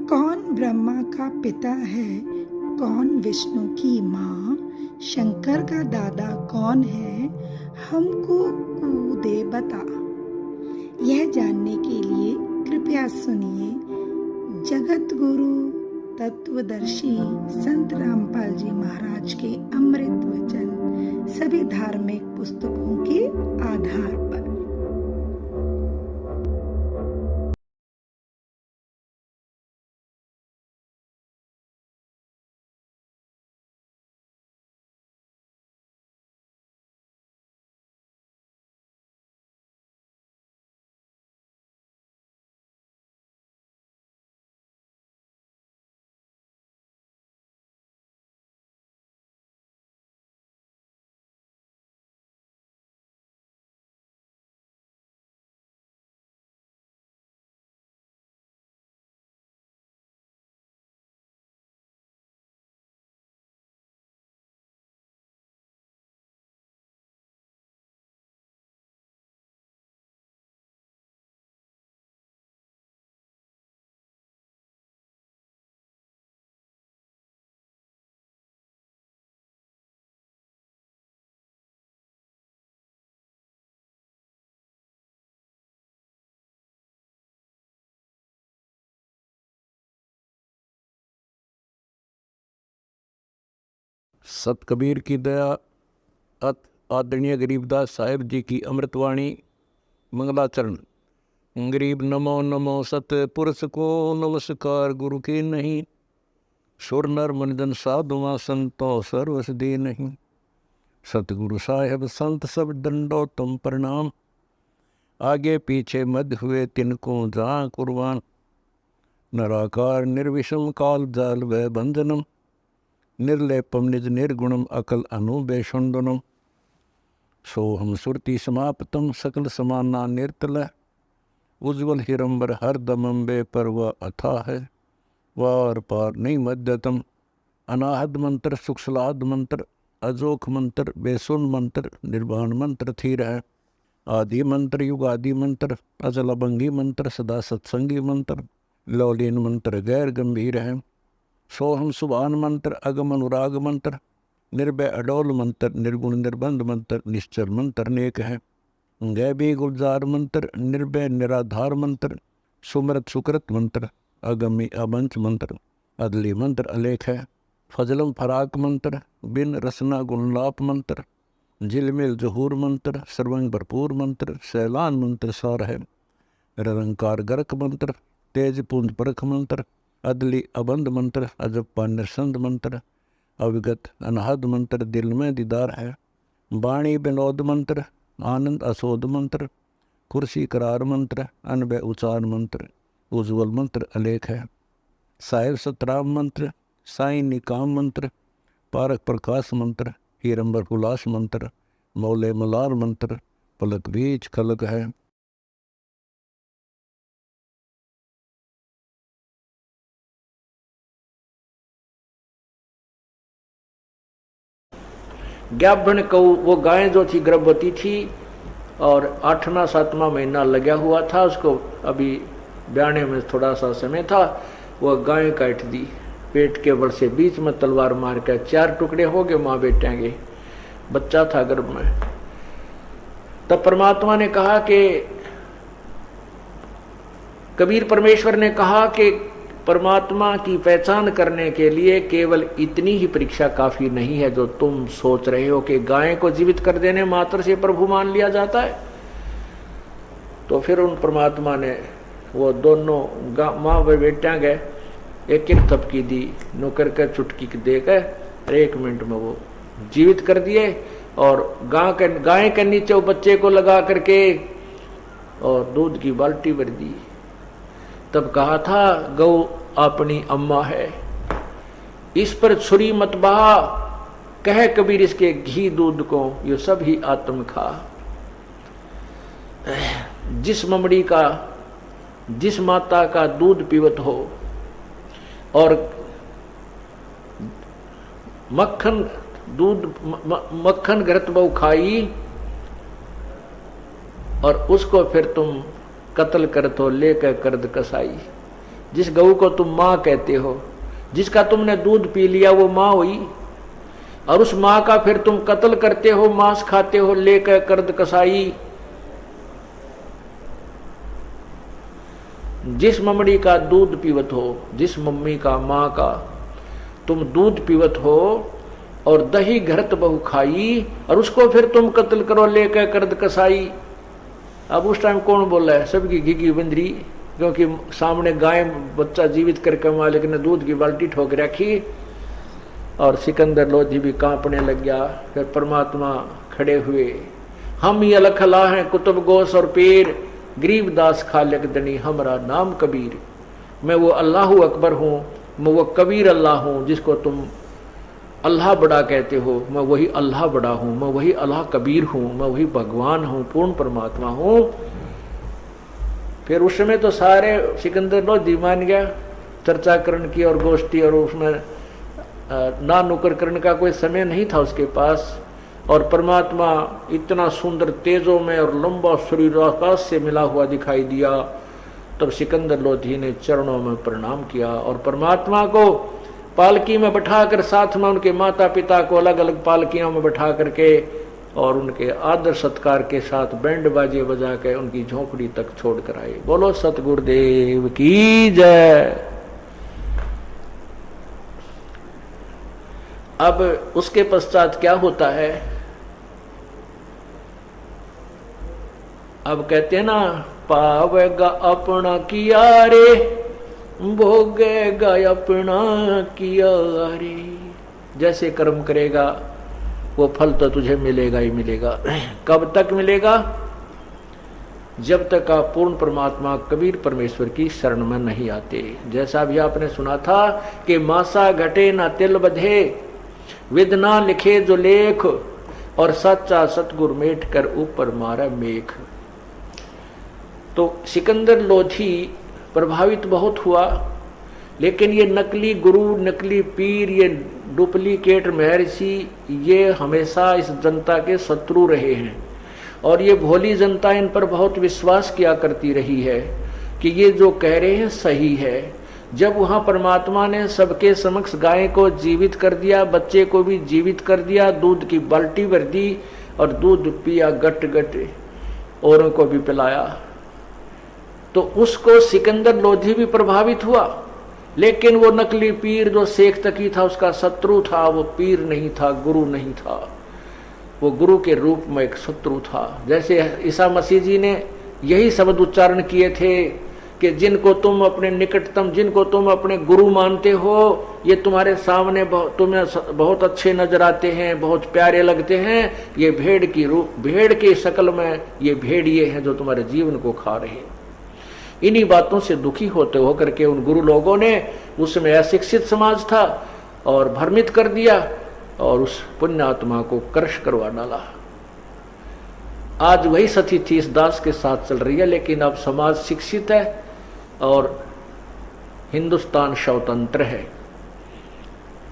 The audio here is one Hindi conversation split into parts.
कौन ब्रह्मा का पिता है, कौन विष्णु की माँ, शंकर का दादा कौन है, हमको कूदे बता। यह जानने के लिए कृपया सुनिए जगत गुरु तत्वदर्शी संत रामपाल जी महाराज के अमृत वचन सभी धार्मिक पुस्तकों के आधार पर। सत कबीर की दया अत आदरणीय गरीबदास साहेब जी की अमृतवाणी मंगलाचरण। गरीब नमो नमो सत पुरुष को नमस्कार गुरु के नहीं, सुर नर मनजन साधुआ संतो सर्वस दे नहीं। सतगुरु साहेब संत सब दंडो तुम प्रणाम, आगे पीछे मध्य हुए तिनको जहाँ कुर्बान। नराकार निर्विषम काल जाल व बंधनम, निर्लेपम निज निर्गुणम अकल अनुबेशुंडनम। सोहम सुरति समाप्तम सकल समाना निर्तल, उज्ज्वल हिरंबर हर दमंबे पर वह अथा है। वार पार नहीं मध्यतम, अनाहद मंत्र सुखसलाद मंत्र, अजोख मंत्र बेसुन मंत्र, निर्वाण मंत्र थीर है। आदि मंत्र युगादि मंत्र, अजल अभंगी मंत्र, सदा सत्संगी मंत्र, लौलीन मंत्र गैर गंभीर है। सोहम सुभान मंत्र अगम अनुराग मंत्र, निर्भय अडोल मंत्र, निर्गुण निर्बंध मंत्र, निश्चर मंत्र नेक है। गैबी गुलजार मंत्र, निर्भय निराधार मंत्र, सुमृत सुकृत मंत्र, अगमी अबंच मंत्र, अदली मंत्र अलेख है। फजलम फराक मंत्र, बिन रसना गुणलाप मंत्र, झिलमिल जहूर मंत्र, सर्वंग भरपूर मंत्र, सैलान मंत्र सार है। निरंकार गर्क मंत्र, तेज पुंज परख मंत्र, अदली अबंध मंत्र, अजप्पा निरसंद मंत्र, अविगत अनहद मंत्र, दिल में दीदार है। वाणी विनोद मंत्र, आनंद असोद मंत्र, कुर्सी करार मंत्र, अनबय उचार मंत्र, उज्ज्वल मंत्र अलेख है। साहिब सतराम मंत्र, साई निकाम मंत्र, पारक प्रकाश मंत्र, हीरंबर उल्लास मंत्र, मौले मलार मंत्र, पलक बीच खलक है। ज्ञापन को वो गाय जो थी गर्भवती थी और 8वां 7वां महीना लगा हुआ था, उसको अभी ब्याने में थोड़ा सा समय था। वो गाय काट दी पेट के बल से, बीच में तलवार मार के 4 टुकड़े हो गए माँ बेटे के। बच्चा था गर्भ में। तब परमात्मा ने कहा कि कबीर परमेश्वर ने कहा कि परमात्मा की पहचान करने के लिए केवल इतनी ही परीक्षा काफी नहीं है जो तुम सोच रहे हो कि गाय को जीवित कर देने मात्र से प्रभु मान लिया जाता है। तो फिर उन परमात्मा ने वो दोनों माँ व बेटियां गए, एक एक थपकी दी, नौकर के चुटकी देकर 1 मिनट में वो जीवित कर दिए। और गाय के नीचे वो बच्चे को लगा करके और दूध की बाल्टी भर दी। तब कहा था गौ अपनी अम्मा है, इस पर छुरी मत बहा, कहे कबीर इसके घी दूध को ये सब ही आत्म खा। जिस ममड़ी का जिस माता का दूध पीवत हो और मक्खन दूध मक्खन घृत बहु खाई और उसको फिर तुम कत्ल कर तो लेकर कर्द कसाई। जिस गऊ को तुम माँ कहते हो, जिसका तुमने दूध पी लिया वो माँ हुई, और उस माँ का फिर तुम कत्ल करते हो, मांस खाते हो लेकर कर्द कसाई। जिस ममड़ी का दूध पीवत हो, जिस मम्मी का माँ का तुम दूध पीवत हो और दही घरत बहु खाई, और उसको फिर तुम कत्ल करो लेकर कर्द कसाई। अब उस टाइम कौन बोल रहा है? सबकी घिघी बंदरी, क्योंकि सामने गाय बच्चा जीवित करके मालिक ने दूध की बाल्टी ठोक रखी, और सिकंदर लोधी भी कांपने लग गया। फिर परमात्मा खड़े हुए, हम ये लखला हैं कुतुब गोस और पीर, गरीबदास खालिक दनी हमारा नाम कबीर। मैं वो अल्लाह अकबर हूँ, मैं वो कबीर अल्लाह हूँ जिसको तुम अल्लाह बड़ा कहते हो। मैं वही अल्लाह बड़ा हूँ, मैं वही अल्लाह कबीर हूँ, मैं वही भगवान हूँ, पूर्ण परमात्मा हूँ। फिर उस समय तो सारे सिकंदर लोधी मान गया। चर्चा करण की और गोष्ठी, और उसमें ना नुकर करने का कोई समय नहीं था उसके पास। और परमात्मा इतना सुंदर तेजों में और लंबा शरीर आकाश से मिला हुआ दिखाई दिया। तब सिकंदर लोधी ने चरणों में प्रणाम किया और परमात्मा को पालकी में बैठाकर, साथ में उनके माता पिता को अलग अलग पालकियों में बैठा करके और उनके आदर सत्कार के साथ बैंड बाजे बजा के उनकी झोपड़ी तक छोड़ कर आए। बोलो सतगुरुदेव की जय। अब उसके पश्चात क्या होता है? अब कहते हैं ना, पावेगा अपना किया रे, भोगेगा अपना किया रे। जैसे कर्म करेगा वो फल तो तुझे मिलेगा ही मिलेगा। कब तक मिलेगा? जब तक आप पूर्ण परमात्मा कबीर परमेश्वर की शरण में नहीं आते। जैसा भी आपने सुना था कि मासा घटे ना तिल बधे, विद ना लिखे जो लेख, और सच्चा सतगुर मेट कर ऊपर मारा मेघ। तो सिकंदर लोधी प्रभावित बहुत हुआ, लेकिन ये नकली गुरु, नकली पीर, ये डुप्लीकेट महर्षि, ये हमेशा इस जनता के शत्रु रहे हैं। और ये भोली जनता इन पर बहुत विश्वास किया करती रही है कि ये जो कह रहे हैं सही है। जब वहां परमात्मा ने सबके समक्ष गाय को जीवित कर दिया, बच्चे को भी जीवित कर दिया, दूध की बाल्टी भर दी और दूध पिया गट गट, औरों को भी पिलाया, तो उसको सिकंदर लोधी भी प्रभावित हुआ। लेकिन वो नकली पीर जो शेख तकी था उसका शत्रु था। वो पीर नहीं था, गुरु नहीं था, वो गुरु के रूप में एक शत्रु था। जैसे ईसा मसीह जी ने यही शब्द उच्चारण किए थे कि जिनको तुम अपने निकटतम, जिनको तुम अपने गुरु मानते हो, ये तुम्हारे सामने तुम्हें बहुत अच्छे नजर आते हैं, बहुत प्यारे लगते हैं, ये भेड़ की रूप, भेड़ की शक्ल में ये भेड़िए हैं जो तुम्हारे जीवन को खा रहे हैं। इन्हीं बातों से दुखी होते होकर के उन गुरु लोगों ने, उसमें अशिक्षित समाज था, और भ्रमित कर दिया और उस पुण्य आत्मा को क्रश करवा डाला। आज वही स्थिति इस दास के साथ चल रही है, लेकिन अब समाज शिक्षित है और हिंदुस्तान स्वतंत्र है।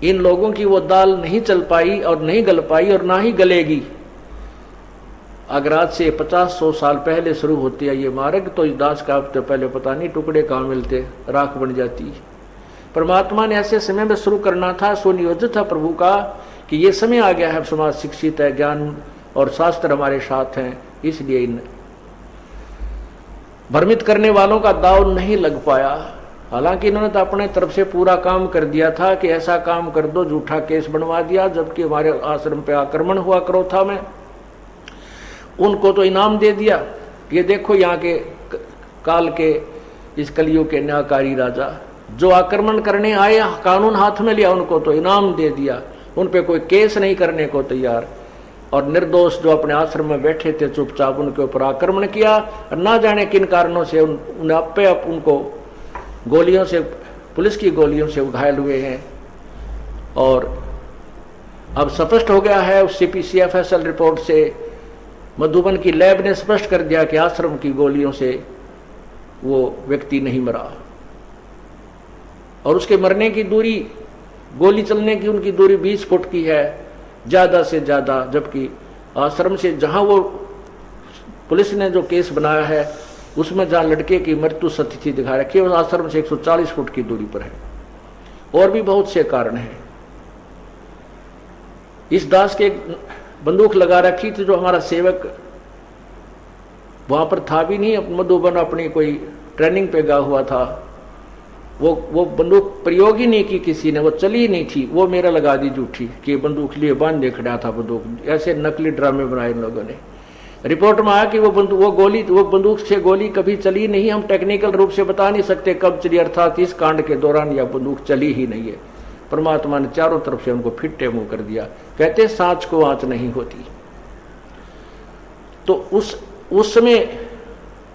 इन लोगों की वो दाल नहीं चल पाई और नहीं गल पाई और ना ही गलेगी। अगर आज से 50-100 साल पहले शुरू होती है ये मार्ग, तो इस दास का हफ्ते पहले पता नहीं टुकड़े कहाँ मिलते, राख बन जाती। परमात्मा ने ऐसे समय में शुरू करना था, सुनियोजित था प्रभु का कि ये समय आ गया है, समाज शिक्षित है, ज्ञान और शास्त्र हमारे साथ हैं, इसलिए इन भ्रमित करने वालों का दाव नहीं लग पाया। हालांकि इन्होंने तो अपने तरफ से पूरा काम कर दिया था कि ऐसा काम कर दो, झूठा केस बनवा दिया, जबकि हमारे आश्रम पे आक्रमण हुआ करो था, मैं उनको तो इनाम दे दिया। ये देखो यहाँ के काल के, इस कलियुग के न्यायकारी राजा जो आक्रमण करने आए, कानून हाथ में लिया, उनको तो इनाम दे दिया, उन पे कोई केस नहीं करने को तैयार। और निर्दोष जो अपने आश्रम में बैठे थे चुपचाप, उनके ऊपर आक्रमण किया। और ना जाने किन कारणों से उनको गोलियों से, पुलिस की गोलियों से घायल हुए हैं। और अब स्पष्ट हो गया है उस CPCFSL रिपोर्ट से, मधुबन की लैब ने स्पष्ट कर दिया कि आश्रम की गोलियों से वो व्यक्ति नहीं मरा, और उसके मरने की दूरी, गोली चलने की उनकी दूरी 20 फुट की है ज्यादा से ज्यादा, जबकि आश्रम से जहां वो पुलिस ने जो केस बनाया है उसमें जहां लड़के की मृत्यु सतिथि दिखा रखी है, उस आश्रम से 140 फुट की दूरी पर है। और भी बहुत से कारण हैं। इस दास के बंदूक लगा रखी थी, जो हमारा सेवक वहां पर था भी नहीं, मधुबन अपनी कोई ट्रेनिंग पे गया हुआ था, वो बंदूक प्रयोग ही नहीं की किसी ने, वो चली ही नहीं थी, वो मेरा लगा दी झूठी कि बंदूक लिए बांध खड़ा था बंदूक। ऐसे नकली ड्रामे बनाए इन लोगों ने। रिपोर्ट में आया कि वो बंदूक से गोली कभी चली नहीं। हम टेक्निकल रूप से बता नहीं सकते कब चली, अर्थात इस कांड के दौरान यह बंदूक चली ही नहीं है। परमात्मा ने चारों तरफ से उनको फिट्टे मुंह कर दिया। कहते सांच को आंच नहीं होती। तो उस समय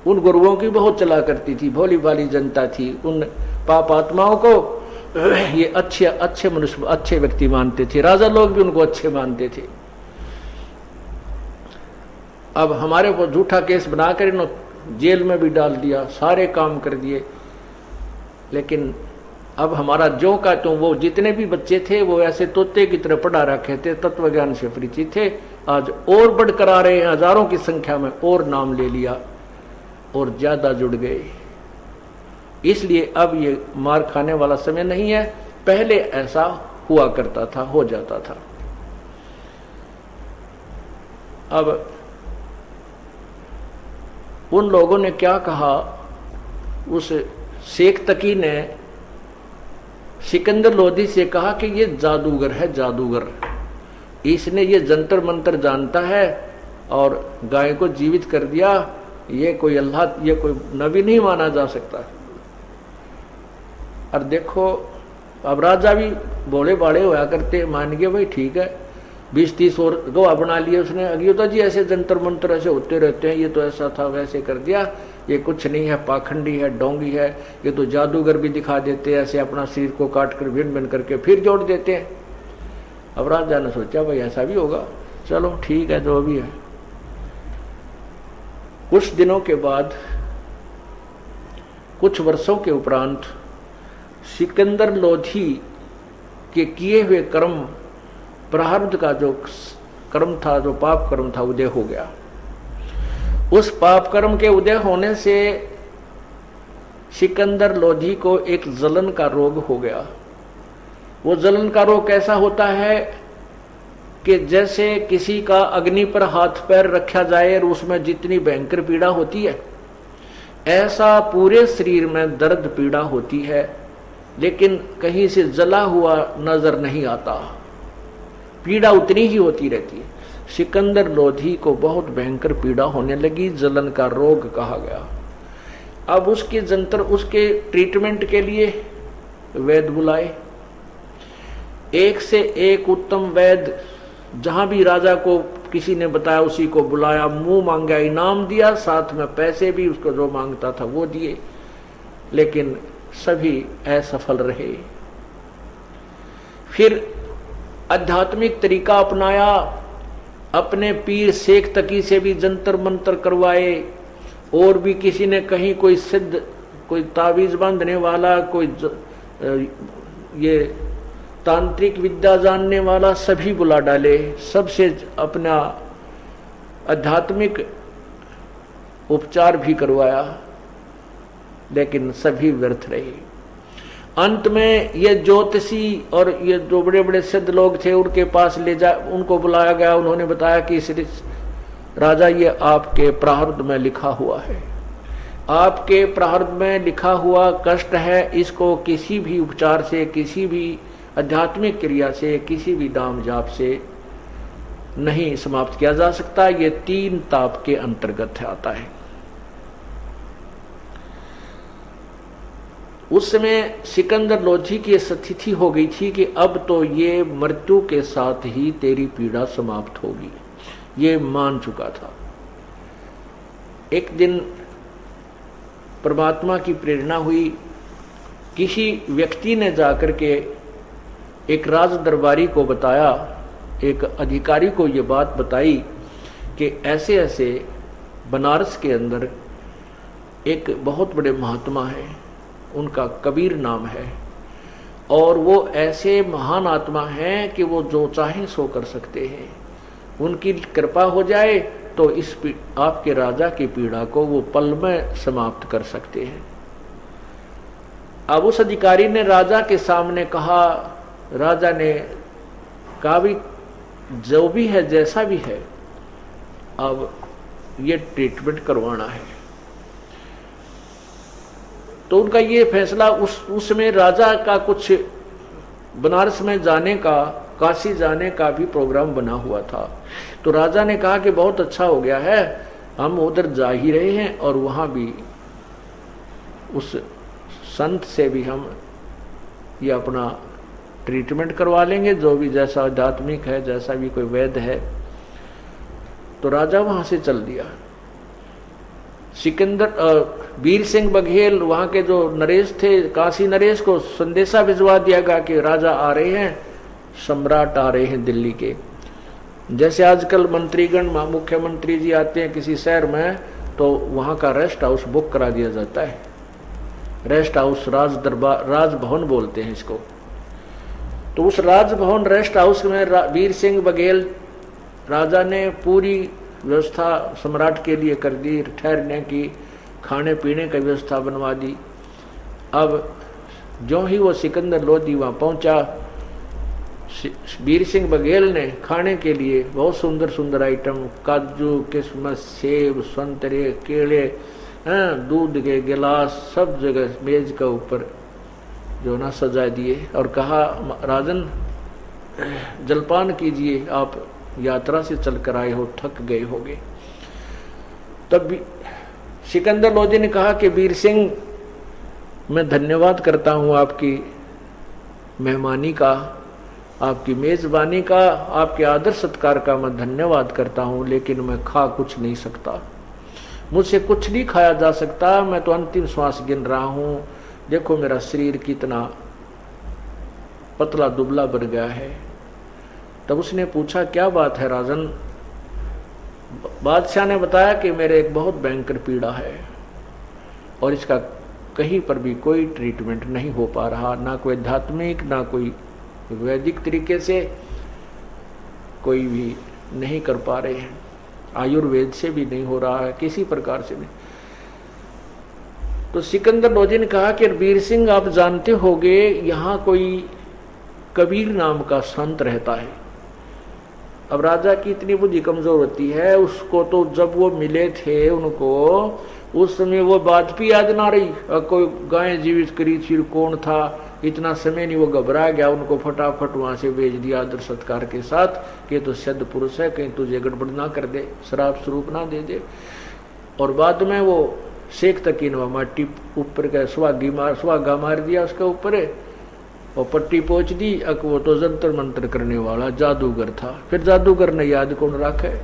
उन गुरुओं की बहुत चला करती थी, भोली भाली जनता थी। उन पाप आत्माओं को ये अच्छे मनुष्य, अच्छे व्यक्ति मानते थे। राजा लोग भी उनको अच्छे मानते थे। अब हमारे को झूठा केस बनाकर इन्होंने जेल में भी डाल दिया, सारे काम कर दिए। लेकिन अब हमारा जो का तो वो जितने भी बच्चे थे वो ऐसे तोते की तरह पढ़ा रखे थे, तत्व ज्ञान से परिचित थे। आज और बढ़कर आ रहे हैं, हजारों की संख्या में और नाम ले लिया और ज्यादा जुड़ गए। इसलिए अब ये मार खाने वाला समय नहीं है, पहले ऐसा हुआ करता था, हो जाता था। अब उन लोगों ने क्या कहा, उस शेख तकी ने सिकंदर लोधी से कहा कि ये जादूगर है, जादूगर। इसने ये जंतर मंतर जानता है और गाय को जीवित कर दिया। ये कोई अल्लाह, ये कोई नबी नहीं माना जा सकता। और देखो अब राजा भी भोले बाड़े होया करते, मान गए भाई ठीक है, 20-30 और गवाह बना लिए उसने। अगियोता जी ऐसे जंतर मंतर ऐसे होते रहते हैं, ये तो ऐसा था वैसे कर दिया, ये कुछ नहीं है, पाखंडी है, डोंगी है, ये तो जादूगर भी दिखा देते हैं, ऐसे अपना शरीर को काट कर भिन्न भिन्न करके फिर जोड़ देते हैं। अब राजा ने सोचा भाई ऐसा भी होगा, चलो ठीक है जो भी है। कुछ दिनों के बाद, कुछ वर्षों के उपरांत सिकंदर लोधी के किए हुए कर्म, प्रारब्ध का जो कर्म था, जो पाप कर्म था, उदय हो गया। उस पाप कर्म के उदय होने से सिकंदर लोधी को एक जलन का रोग हो गया। वो जलन का रोग कैसा होता है कि जैसे किसी का अग्नि पर हाथ पैर रखा जाए और उसमें जितनी भयंकर पीड़ा होती है, ऐसा पूरे शरीर में दर्द पीड़ा होती है, लेकिन कहीं से जला हुआ नजर नहीं आता, पीड़ा उतनी ही होती रहती है। सिकंदर लोधी को बहुत भयंकर पीड़ा होने लगी, जलन का रोग कहा गया। अब उसके ट्रीटमेंट के लिए वैद्य बुलाए, एक से एक उत्तम वैद्य। जहां भी राजा को किसी ने बताया उसी को बुलाया, मुंह मांगा इनाम दिया, साथ में पैसे भी उसको जो मांगता था वो दिए, लेकिन सभी असफल रहे। फिर आध्यात्मिक तरीका अपनाया, अपने पीर शेख तकी से भी जंतर मंतर करवाए, और भी किसी ने कहीं कोई सिद्ध, कोई तावीज बांधने वाला, कोई ये तांत्रिक विद्या जानने वाला, सभी बुला डाले, सबसे अपना आध्यात्मिक उपचार भी करवाया, लेकिन सभी व्यर्थ रहे। अंत में ये ज्योतिषी और ये जो बड़े बड़े सिद्ध लोग थे उनके पास उनको बुलाया गया। उन्होंने बताया कि श्री राजा, ये आपके प्रारब्ध में लिखा हुआ है, आपके प्रारब्ध में लिखा हुआ कष्ट है, इसको किसी भी उपचार से, किसी भी आध्यात्मिक क्रिया से, किसी भी नाम जाप से नहीं समाप्त किया जा सकता। ये 3 ताप के अंतर्गत आता है। उस समय सिकंदर लोधी की स्थिति हो गई थी कि अब तो ये मृत्यु के साथ ही तेरी पीड़ा समाप्त होगी, ये मान चुका था। एक दिन परमात्मा की प्रेरणा हुई, किसी व्यक्ति ने जाकर के एक राज दरबारी को बताया, एक अधिकारी को ये बात बताई कि ऐसे ऐसे बनारस के अंदर एक बहुत बड़े महात्मा है, उनका कबीर नाम है, और वो ऐसे महान आत्मा हैं कि वो जो चाहे सो कर सकते हैं। उनकी कृपा हो जाए तो इस आपके राजा की पीड़ा को वो पल में समाप्त कर सकते हैं। अब उस अधिकारी ने राजा के सामने कहा, राजा ने कहा भी जो भी है जैसा भी है, अब ये ट्रीटमेंट करवाना है। तो उनका ये फैसला, उसमें राजा का कुछ बनारस में जाने का, काशी जाने का भी प्रोग्राम बना हुआ था। तो राजा ने कहा कि बहुत अच्छा हो गया है, हम उधर जा ही रहे हैं और वहां भी उस संत से भी हम ये अपना ट्रीटमेंट करवा लेंगे, जो भी जैसा आध्यात्मिक है, जैसा भी कोई वैद्य है। तो राजा वहां से चल दिया। वीर सिंह बघेल वहां के जो नरेश थे, काशी नरेश को संदेशा भिजवा दिया गया कि राजा आ रहे हैं, सम्राट आ रहे हैं दिल्ली के। जैसे आजकल मंत्रीगण, मुख्यमंत्री जी आते हैं किसी शहर में, तो वहां का रेस्ट हाउस बुक करा दिया जाता है। रेस्ट हाउस, राज दरबार, राजभवन बोलते हैं इसको। तो उस राजभवन रेस्ट हाउस में वीर सिंह बघेल राजा ने पूरी व्यवस्था सम्राट के लिए कर दी, ठहरने की, खाने पीने की व्यवस्था बनवा दी। अब जो ही वो सिकंदर लोधी वहां पहुंचा, वीर सिंह बघेल ने खाने के लिए बहुत सुंदर सुंदर आइटम, काजू, किशमिश, सेब, संतरे, केले, दूध के गिलास सब जगह मेज के ऊपर जो ना सजा दिए और कहा, राजन जलपान कीजिए, आप यात्रा से चलकर आए हो, थक गए होगे। तब भी सिकंदर लोधी ने कहा कि वीर सिंह, मैं धन्यवाद करता हूं आपकी मेहमानी का, आपकी मेजबानी का, आपके आदर सत्कार का मैं धन्यवाद करता हूं, लेकिन मैं खा कुछ नहीं सकता, मुझसे कुछ नहीं खाया जा सकता, मैं तो अंतिम श्वास गिन रहा हूं। देखो मेरा शरीर कितना पतला दुबला बन गया है। तब उसने पूछा, क्या बात है राजन? बादशाह ने बताया कि मेरे एक बहुत भयंकर पीड़ा है और इसका कहीं पर भी कोई ट्रीटमेंट नहीं हो पा रहा, ना कोई आध्यात्मिक, ना कोई वैदिक तरीके से कोई भी नहीं कर पा रहे हैं, आयुर्वेद से भी नहीं हो रहा है, किसी प्रकार से नहीं। तो सिकंदर लोधी ने कहा कि वीर सिंह, आप जानते होंगे यहाँ कोई कबीर नाम का संत रहता है। अब राजा की इतनी बुद्धि कमजोर होती है, उसको तो जब वो मिले थे उनको, उस समय वो बात भी याद ना रही, कोई गाय जीवित करी थी, कौन था, इतना समय नहीं। वो घबरा गया, उनको फटाफट वहां से भेज दिया आदर सत्कार के साथ कि तो सिद्ध पुरुष है, कहीं तुझे गड़बड़ ना कर दे, शराब स्वरूप ना दे दे। और बाद में वो शेख तकीनवा माटी ऊपर का सुहागा मार दिया उसके ऊपर और पट्टी पहुंच दी। वो तो जंतर मंतर करने वाला जादूगर था, फिर जादूगर ने याद कौन रखे।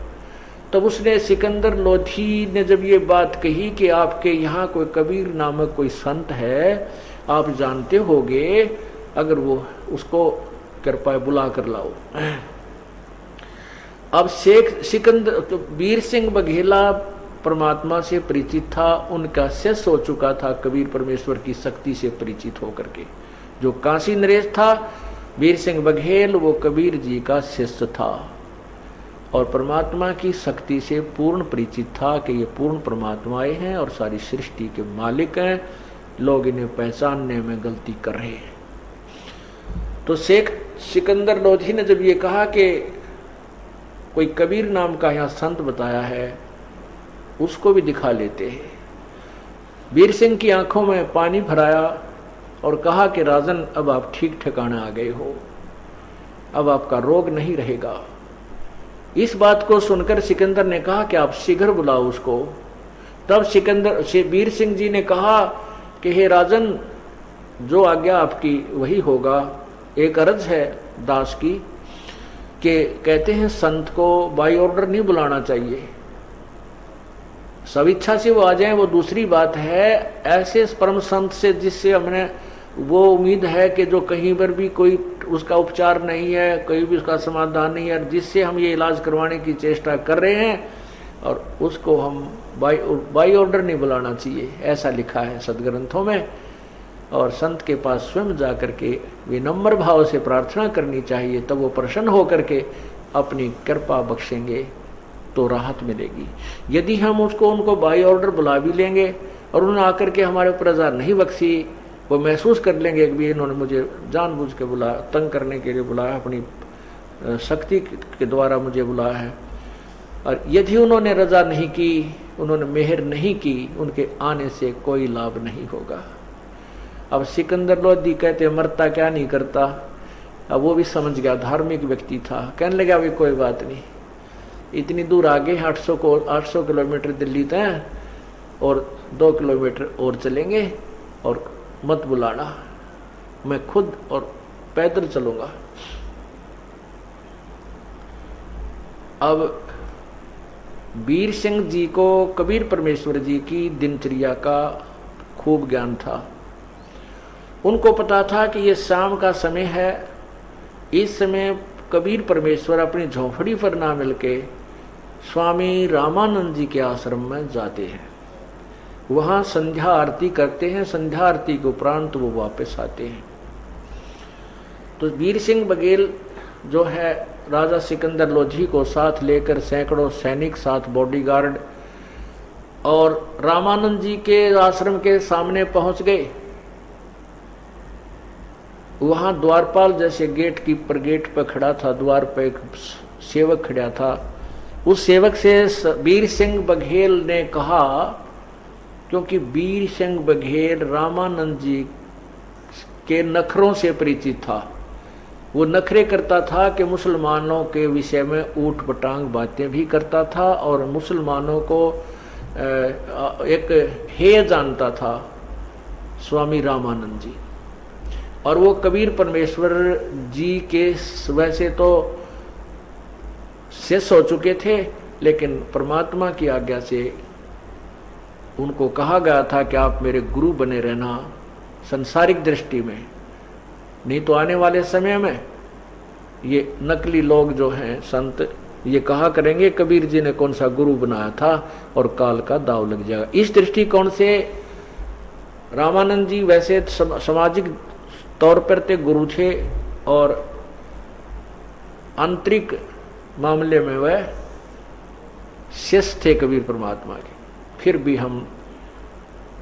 तब उसने सिकंदर लोधी ने जब ये बात कही कि आपके यहाँ कोई कबीर नामक कोई संत है, आप जानते होगे, अगर वो उसको कृपया बुला कर लाओ। अब सिकंदर तो वीर सिंह बघेला परमात्मा से परिचित था, उनका शिष्य हो चुका था, कबीर परमेश्वर की शक्ति से परिचित होकर के। जो काशी नरेश था वीर सिंह बघेल, वो कबीर जी का शिष्य था और परमात्मा की शक्ति से पूर्ण परिचित था कि ये पूर्ण परमात्माएं हैं और सारी सृष्टि के मालिक हैं, लोग इन्हें पहचानने में गलती कर रहे हैं। तो सिकंदर लोधी ने जब ये कहा कि कोई कबीर नाम का यहाँ संत बताया है, उसको भी दिखा लेते हैं। वीर सिंह की आंखों में पानी भराया और कहा कि राजन, अब आप ठीक ठिकाने आ गए हो, अब आपका रोग नहीं रहेगा। इस बात को सुनकर सिकंदर ने कहा कि आप शीघ्र बुलाओ उसको। तब वीर सिंह जी ने कहा कि हे राजन, जो आज्ञा आपकी वही होगा। एक अर्ज है दास की कि कहते हैं संत को बाई ऑर्डर नहीं बुलाना चाहिए, स्वेच्छा से वो आ जाए वो दूसरी बात है। ऐसे परम संत से जिससे हमने वो उम्मीद है कि जो कहीं पर भी कोई उसका उपचार नहीं है, कोई भी उसका समाधान नहीं है, जिससे हम ये इलाज करवाने की चेष्टा कर रहे हैं, और उसको हम बाई ऑर्डर नहीं बुलाना चाहिए, ऐसा लिखा है सदग्रंथों में। और संत के पास स्वयं जा करके विनम्र भाव से प्रार्थना करनी चाहिए, तब वो प्रसन्न होकर के अपनी कृपा बख्शेंगे तो राहत मिलेगी। यदि हम उनको बाई ऑर्डर बुला भी लेंगे और उन्होंने आकर के हमारे ऊपर रजा नहीं बख्शी, वो महसूस कर लेंगे कि भी इन्होंने मुझे जानबूझ के बुलाया, तंग करने के लिए बुलाया, अपनी शक्ति के द्वारा मुझे बुलाया है, और यदि उन्होंने रजा नहीं की, उन्होंने मेहर नहीं की, उनके आने से कोई लाभ नहीं होगा। अब सिकंदर लोधी कहते मरता क्या नहीं करता, अब वो भी समझ गया, धार्मिक व्यक्ति था, कहने लगा भाई कोई बात नहीं, इतनी दूर आगे 800 किलोमीटर दिल्ली तय और 2 किलोमीटर और चलेंगे और मत बुलाना, मैं खुद और पैदल चलूंगा। अब वीर सिंह जी को कबीर परमेश्वर जी की दिनचर्या का खूब ज्ञान था। उनको पता था कि ये शाम का समय है, इस समय कबीर परमेश्वर अपनी झोंपड़ी पर ना मिलके स्वामी रामानंद जी के आश्रम में जाते हैं, वहां संध्या आरती करते हैं, संध्या आरती के उपरांत वो वापस आते हैं। तो वीर सिंह बघेल जो है राजा सिकंदर लोधी को साथ लेकर सैकड़ों सैनिक, साथ बॉडीगार्ड, और रामानंद जी के आश्रम के सामने पहुंच गए। वहां द्वारपाल जैसे गेट कीपर गेट पर खड़ा था, द्वार पर एक सेवक खड़ा था। उस सेवक से वीर सिंह बघेल ने कहा, क्योंकि वीर सिंह बघेल रामानंद जी के नखरों से परिचित था, वो नखरे करता था कि मुसलमानों के विषय में ऊट पटांग बातें भी करता था और मुसलमानों को एक हेय जानता था स्वामी रामानंद जी। और वो कबीर परमेश्वर जी के वैसे तो शिष्य हो चुके थे, लेकिन परमात्मा की आज्ञा से उनको कहा गया था कि आप मेरे गुरु बने रहना संसारिक दृष्टि में, नहीं तो आने वाले समय में ये नकली लोग जो हैं संत, ये कहा करेंगे कबीर जी ने कौन सा गुरु बनाया था और काल का दाव लग जाएगा। इस दृष्टिकोण से रामानंद जी वैसे सामाजिक तौर पर ते गुरु थे और आंतरिक मामले में वह शिष्य थे कबीर परमात्मा के। फिर भी हम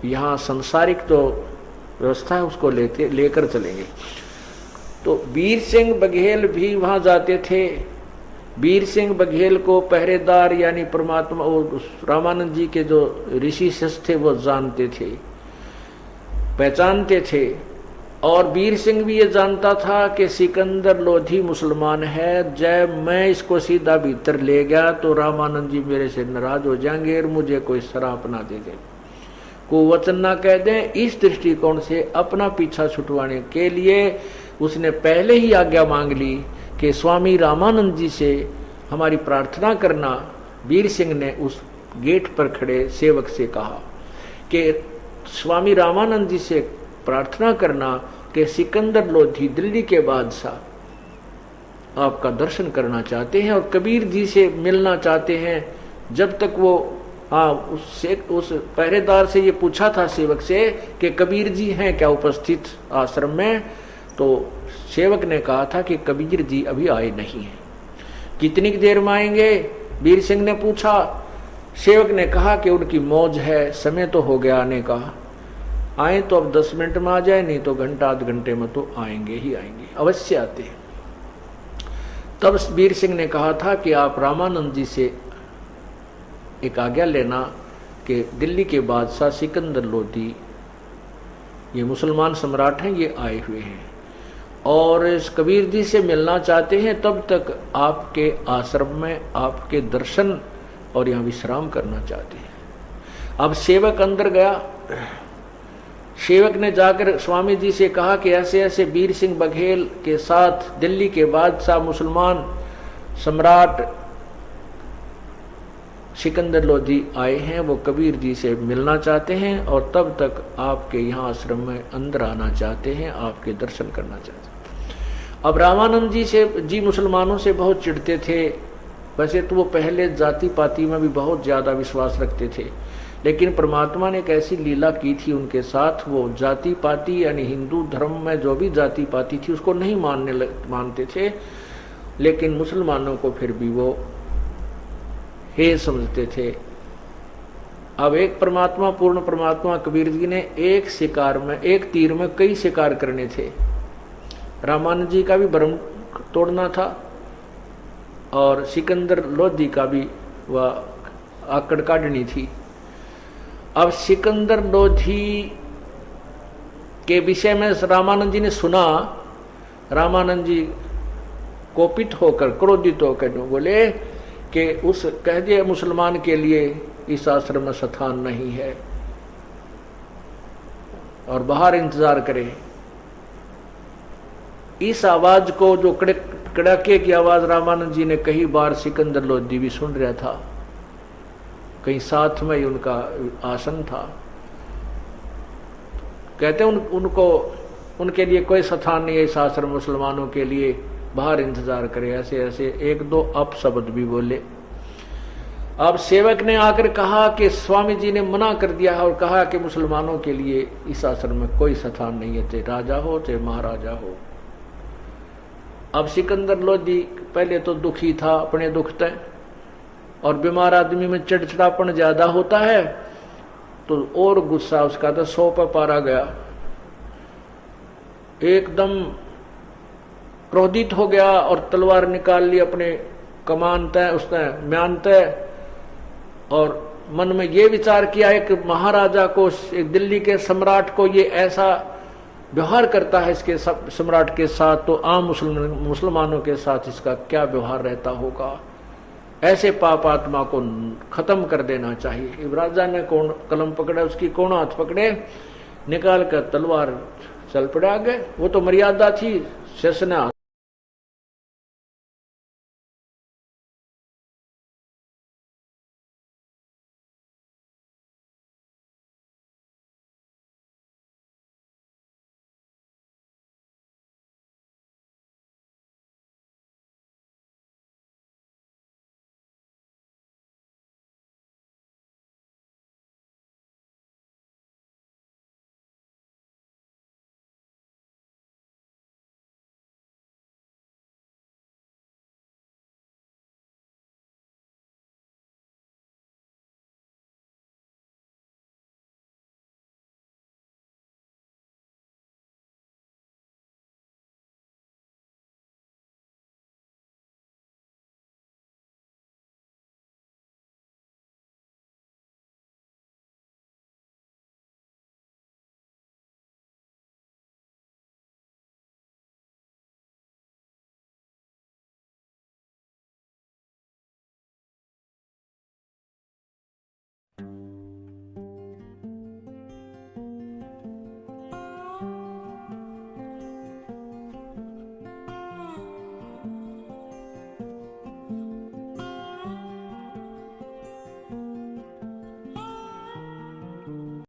यहाँ सांसारिक तो व्यवस्था है उसको लेकर चलेंगे। तो वीर सिंह बघेल भी वहां जाते थे। वीर सिंह बघेल को पहरेदार यानी परमात्मा रामानंद जी के जो ऋषि शिष्य थे वो जानते थे, पहचानते थे। और वीर सिंह भी ये जानता था कि सिकंदर लोधी मुसलमान है, जब मैं इसको सीधा भीतर ले गया तो रामानंद जी मेरे से नाराज हो जाएंगे और मुझे कोई शराप ना दे दे, को वचन ना कह दें। इस दृष्टिकोण से अपना पीछा छुटवाने के लिए उसने पहले ही आज्ञा मांग ली कि स्वामी रामानंद जी से हमारी प्रार्थना करना। वीर सिंह ने उस गेट पर खड़े सेवक से कहा कि स्वामी रामानंद जी से प्रार्थना करना कि सिकंदर लोधी दिल्ली के बादशाह आपका दर्शन करना चाहते हैं और कबीर जी से मिलना चाहते हैं। जब तक वो उस पहरेदार से ये पूछा था सेवक से कि कबीर जी हैं क्या उपस्थित आश्रम में, तो सेवक ने कहा था कि कबीर जी अभी आए नहीं हैं। कितनी देर में आएंगे, वीर सिंह ने पूछा। सेवक ने कहा कि उनकी मौज है, समय तो हो गया आने का, आए तो अब 10 मिनट में आ जाए, नहीं तो घंटा आध घंटे में तो आएंगे ही आएंगे, अवश्य आते हैं। तब वीर सिंह ने कहा था कि आप रामानंद जी से एक आज्ञा लेना कि दिल्ली के बादशाह सिकंदर लोधी ये मुसलमान सम्राट हैं, ये आए हुए हैं और इस कबीर जी से मिलना चाहते हैं, तब तक आपके आश्रम में आपके दर्शन और यहाँ विश्राम करना चाहते हैं। अब सेवक अंदर गया। सेवक ने जाकर स्वामी जी से कहा कि ऐसे ऐसे वीर सिंह बघेल के साथ दिल्ली के बादशाह मुसलमान सम्राट सिकंदर लोधी आए हैं, वो कबीर जी से मिलना चाहते हैं और तब तक आपके यहाँ आश्रम में अंदर आना चाहते हैं, आपके दर्शन करना चाहते हैं। अब रामानंद जी मुसलमानों से बहुत चिढ़ते थे। वैसे तो वो पहले जाति पाति में भी बहुत ज्यादा विश्वास रखते थे, लेकिन परमात्मा ने एक ऐसी लीला की थी उनके साथ, वो जाति पाति यानी हिंदू धर्म में जो भी जाति पाति थी उसको नहीं मानते थे, लेकिन मुसलमानों को फिर भी वो हे समझते थे। अब एक परमात्मा, पूर्ण परमात्मा कबीर जी ने एक शिकार में, एक तीर में कई शिकार करने थे। रामानंद जी का भी भ्रम तोड़ना था और सिकंदर लोधी का भी वह आकड़ काटनी थी। अब सिकंदर लोधी के विषय में रामानंद जी ने सुना। रामानंद जी कोपित होकर, क्रोधित होकर बोले कि उस कह दिए मुसलमान के लिए इस आश्रम में स्थान नहीं है और बाहर इंतजार करे। इस आवाज को, जो कड़ाके की आवाज रामानंद जी ने कई बार, सिकंदर लोधी भी सुन रहा था, कहीं साथ में ही उनका आसन था। कहते उनको उनके लिए कोई स्थान नहीं है इस आश्रम, मुसलमानों के लिए बाहर इंतजार करे। ऐसे ऐसे एक दो अपशब्द भी बोले। अब सेवक ने आकर कहा कि स्वामी जी ने मना कर दिया है और कहा कि मुसलमानों के लिए इस आश्रम में कोई स्थान नहीं है, चाहे राजा हो चाहे महाराजा हो। अब सिकंदर लोधी पहले तो दुखी था अपने दुख तय, और बीमार आदमी में चिड़चिड़ापन ज्यादा होता है तो और गुस्सा उसका तो 100 पर पारा गया। एकदम क्रोधित हो गया और तलवार निकाल ली अपने कमान तय, उसने म्यान तय, और मन में ये विचार किया एक महाराजा को, एक दिल्ली के सम्राट को ये ऐसा व्यवहार करता है इसके सम्राट के साथ, तो आम मुसलमानों के साथ इसका क्या व्यवहार रहता होगा। ऐसे पाप आत्मा को खत्म कर देना चाहिए। राजा ने कौन कलम पकड़ा, उसकी कोण हाथ पकड़े, निकाल कर तलवार चल पड़े आगे। वो तो मर्यादा थी, शेष ने हाथ